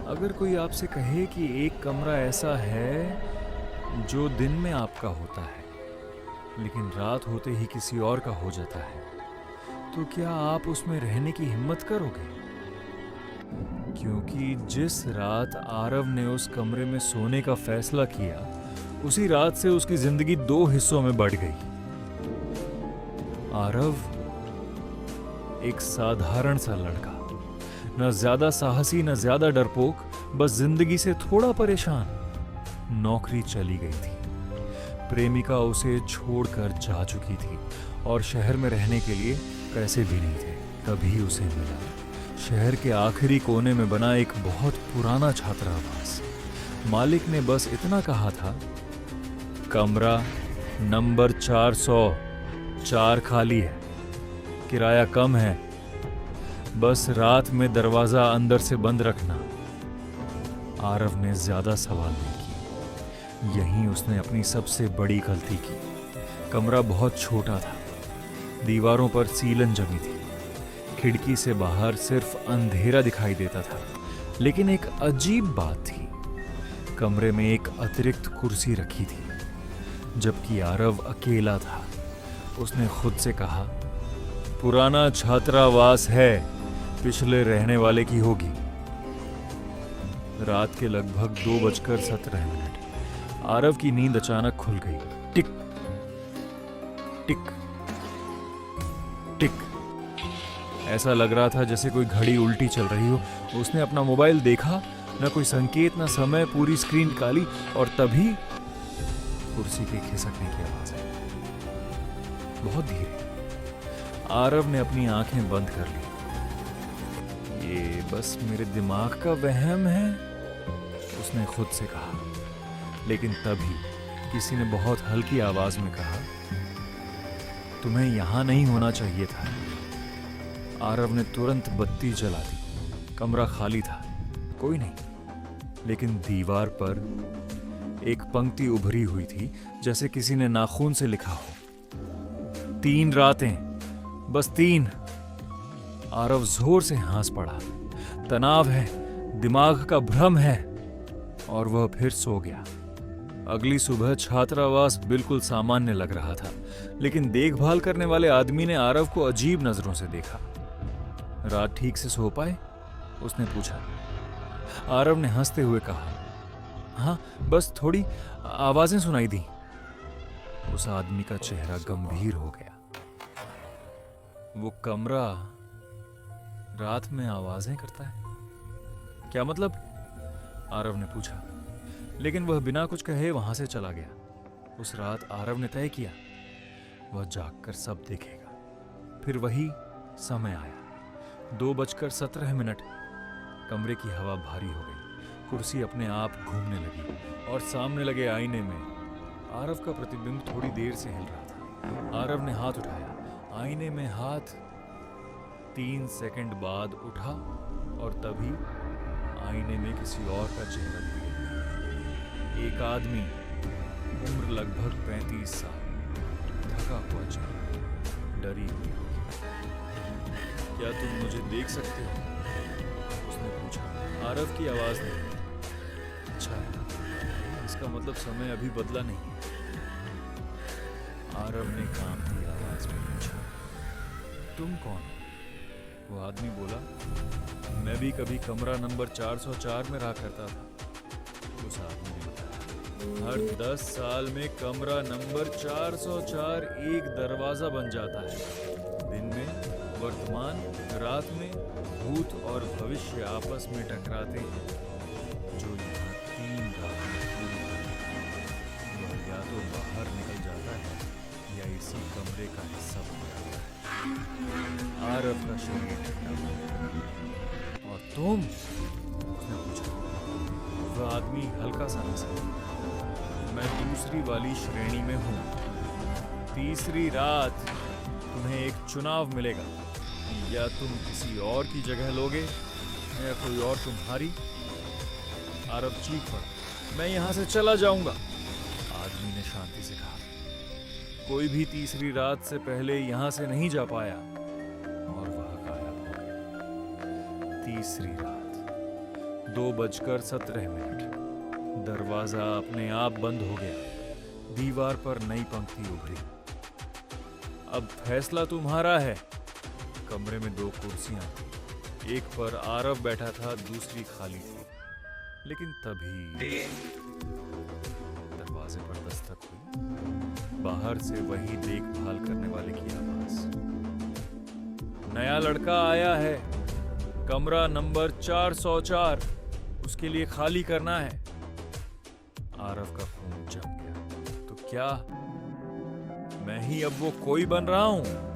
अगर कोई आपसे कहे कि एक कमरा ऐसा है जो दिन में आपका होता है लेकिन रात होते ही किसी और का हो जाता है, तो क्या आप उसमें रहने की हिम्मत करोगे? क्योंकि जिस रात आरव ने उस कमरे में सोने का फैसला किया, उसी रात से उसकी जिंदगी दो हिस्सों में बढ़ गई। आरव एक साधारण सा लड़का, न ज्यादा साहसी न ज्यादा डरपोक, बस जिंदगी से थोड़ा परेशान। नौकरी चली गई थी, प्रेमिका उसे छोड़कर जा चुकी थी और शहर में रहने के लिए पैसे भी नहीं थे। तभी उसे मिला शहर के आखिरी कोने में बना एक बहुत पुराना छात्रावास। मालिक ने बस इतना कहा था, कमरा नंबर 404 खाली है, किराया कम है, बस रात में दरवाजा अंदर से बंद रखना। आरव ने ज्यादा सवाल नहीं किए। यहीं उसने अपनी सबसे बड़ी गलती की। कमरा बहुत छोटा था, दीवारों पर सीलन जमी थी, खिड़की से बाहर सिर्फ अंधेरा दिखाई देता था। लेकिन एक अजीब बात थी, कमरे में एक अतिरिक्त कुर्सी रखी थी, जबकि आरव अकेला था। उसने खुद से कहा, पुराना छात्रावास है, पिछले रहने वाले की होगी। रात के लगभग 2:17 आरव की नींद अचानक खुल गई। टिक टिक टिक, ऐसा लग रहा था जैसे कोई घड़ी उल्टी चल रही हो। उसने अपना मोबाइल देखा, न कोई संकेत न समय, पूरी स्क्रीन काली। और तभी कुर्सी के खिसकने की आवाज आई, बहुत धीरे। आरव ने अपनी आंखें बंद कर ली। ये बस मेरे दिमाग का वहम है, उसने खुद से कहा। लेकिन तभी किसी ने बहुत हल्की आवाज में कहा, तुम्हें यहां नहीं होना चाहिए था। आरव ने तुरंत बत्ती जला दी। कमरा खाली था, कोई नहीं। लेकिन दीवार पर एक पंक्ति उभरी हुई थी, जैसे किसी ने नाखून से लिखा हो, 3 रातें, बस 3। आरव जोर से हंस पड़ा। तनाव है, दिमाग का भ्रम है। और वह फिर सो गया। अगली सुबह छात्रावास बिल्कुल सामान्य लग रहा था, लेकिन देखभाल करने वाले आदमी ने आरव को अजीब नजरों से देखा। रात ठीक से सो पाए? उसने पूछा। आरव ने हंसते हुए कहा, हाँ, बस थोड़ी आवाजें सुनाई दी। उस आदमी का चेहरा गंभीर हो गया। वो कमरा रात में आवाजें करता है? क्या मतलब? आरव ने पूछा। लेकिन वह बिना कुछ कहे वहां से चला गया। उस रात आरव ने तय किया, वह जागकर सब देखेगा। फिर वही समय आया, 2:17। कमरे की हवा भारी हो गई, कुर्सी अपने आप घूमने लगी और सामने लगे आईने में आरव का प्रतिबिंब थोड़ी देर से हिल रहा था। आरव ने हाथ उठाया, आईने में हाथ 3 सेकंड बाद उठा और तभी आईने में किसी और का चेहरा दिख गया। एक आदमी, उम्र लगभग 35 साल, थका हुआ चेहरा, डरी हुई आंखें। क्या तुम मुझे देख सकते हो? उसने पूछा। आरव की आवाज नहीं। अच्छा है, इसका मतलब समय अभी बदला नहीं। आरव ने कांपती आवाज में पूछा, तुम कौन हो? वो आदमी बोला, मैं भी कभी कमरा नंबर 404 में रहा करता था। उस आदमी ने बताया, हर 10 साल में कमरा नंबर 404 एक दरवाजा बन जाता है। दिन में, वर्तमान, रात में भूत और भविष्य आपस में टकराते हैं। जो यहाँ 3 रातें पूरी होती, वह या तो बाहर निकल जाता है या इसी कमरे का हिस्सा बन जाता है। आरव का शरीर ठंडा हो गया। और तुम? उसने पूछा। वह आदमी हल्का सा हंसा। मैं दूसरी वाली श्रेणी में हूं। तीसरी रात तुम्हें एक चुनाव मिलेगा, या तुम किसी और की जगह लोगे या कोई और तुम्हारी। आरव चीख पड़ा, मैं यहां से चला जाऊंगा। आदमी ने शांति से कहा, कोई भी तीसरी रात से पहले यहां से नहीं जा पाया। और वह गायब हो गया। तीसरी रात, 2:17 दरवाजा अपने आप बंद हो गया। दीवार पर नई पंक्ति उभरी। अब फैसला तुम्हारा है। कमरे में 2 कुर्सियां थी। एक पर आरव बैठा था, दूसरी खाली थी। लेकिन तभी दरवाजे पर दस्तक हुई। बाहर से वही देखभाल करने वाले की आवाज। नया लड़का आया है, कमरा नंबर 404, उसके लिए खाली करना है। आरव का खून जम गया। तो क्या मैं ही अब वो कोई बन रहा हूं?